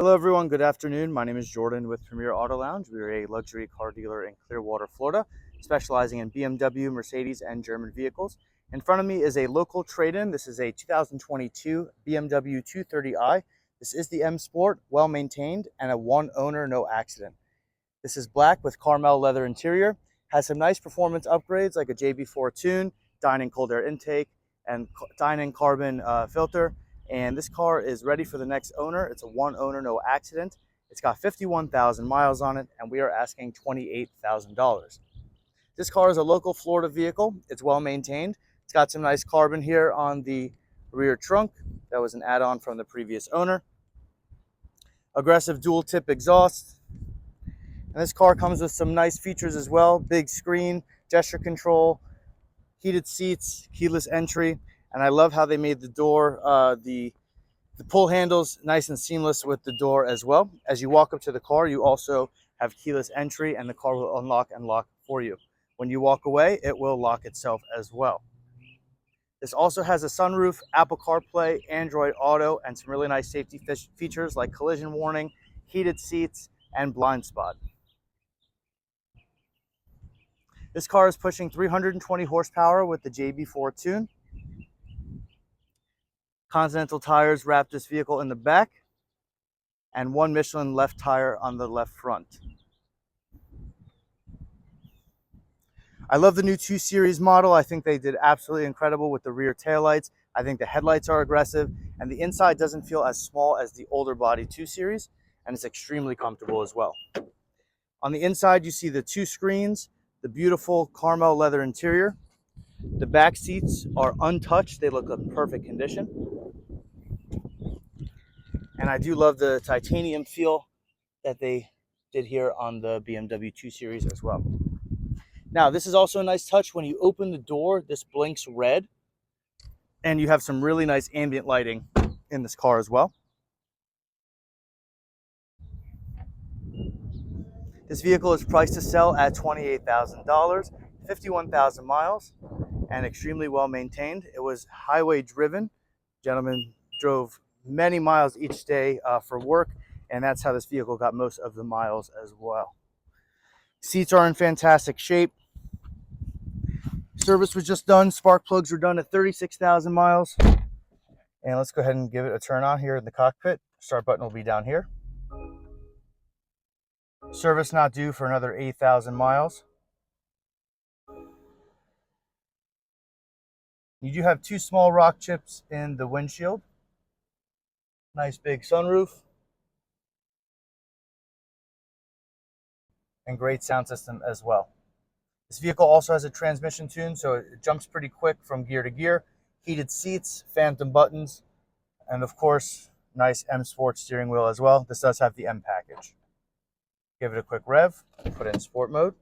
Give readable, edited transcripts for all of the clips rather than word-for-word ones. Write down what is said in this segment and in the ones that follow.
Hello everyone, good afternoon. My name is Jordan with Premier Auto Lounge. We are a luxury car dealer in Clearwater, Florida, specializing in BMW, Mercedes, and German vehicles. In front of me is a local trade-in. This is a 2022 BMW 230i. This is the M Sport, well maintained, and a one owner, no accident. This is black with caramel leather interior, has some nice performance upgrades like a JB4 tune, Dinan cold air intake, and Dinan carbon filter. And this car is ready for the next owner. It's a one owner, no accident. It's got 51,000 miles on it, and we are asking $28,000. This car is a local Florida vehicle. It's well maintained. It's got some nice carbon here on the rear trunk. That was an add-on from the previous owner. Aggressive dual tip exhaust. And this car comes with some nice features as well. Big screen, gesture control, heated seats, keyless entry. And I love how they made the door, the pull handles nice and seamless with the door as well. As you walk up to the car, you also have keyless entry and the car will unlock and lock for you. When you walk away, it will lock itself as well. This also has a sunroof, Apple CarPlay, Android Auto, and some really nice safety features like collision warning, heated seats, and blind spot. This car is pushing 320 horsepower with the JB4 tune. Continental tires wrap this vehicle in the back, and one Michelin left tire on the left front. I love the new 2 Series model. I think they did absolutely incredible with the rear taillights. I think the headlights are aggressive, and the inside doesn't feel as small as the older body 2 Series, and it's extremely comfortable as well. On the inside, you see the 2 screens, the beautiful caramel leather interior. The back seats are untouched. They look in perfect condition. And I do love the titanium feel that they did here on the BMW 2 Series as well. Now, this is also a nice touch. When you open the door, this blinks red. And you have some really nice ambient lighting in this car as well. This vehicle is priced to sell at $28,000, 51,000 miles, and extremely well maintained. It was highway driven. Gentlemen drove many miles each day for work, and that's how this vehicle got most of the miles as well. Seats are in fantastic shape. Service was just done. Spark plugs were done at 36,000 miles. And let's go ahead and give it a turn on here in the cockpit. Start button will be down here. Service not due for another 8,000 miles. You do have 2 small rock chips in the windshield. Nice big sunroof. And great sound system as well. This vehicle also has a transmission tune, so it jumps pretty quick from gear to gear. Heated seats, phantom buttons, and of course, nice M Sport steering wheel as well. This does have the M package. Give it a quick rev, put it in sport mode.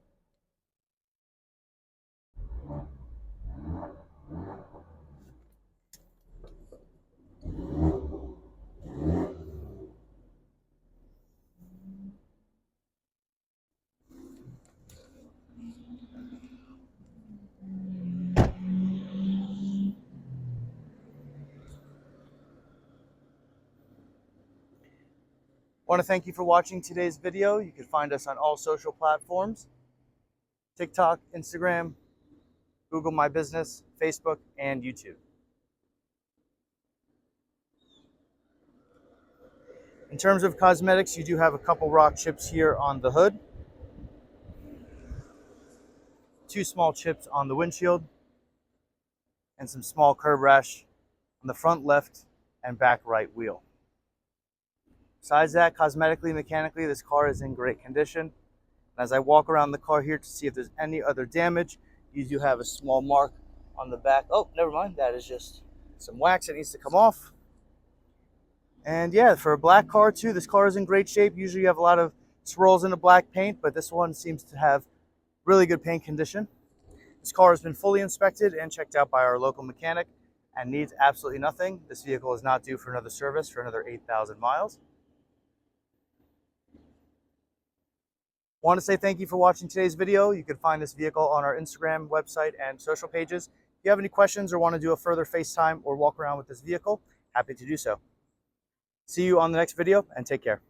I want to thank you for watching today's video. You can find us on all social platforms: TikTok, Instagram, Google My Business, Facebook, and YouTube. In terms of cosmetics, you do have a couple rock chips here on the hood, 2 small chips on the windshield, and some small curb rash on the front left and back right wheel. Besides that, cosmetically, mechanically, this car is in great condition. And as I walk around the car here to see if there's any other damage, you do have a small mark on the back. Oh, never mind. That is just some wax that needs to come off. And yeah, for a black car too, this car is in great shape. Usually you have a lot of swirls in the black paint, but this one seems to have really good paint condition. This car has been fully inspected and checked out by our local mechanic and needs absolutely nothing. This vehicle is not due for another service for another 8,000 miles. Want to say thank you for watching today's video. You can find this vehicle on our Instagram, website, and social pages. If you have any questions or want to do a further FaceTime or walk around with this vehicle, happy to do so. See you on the next video, and take care.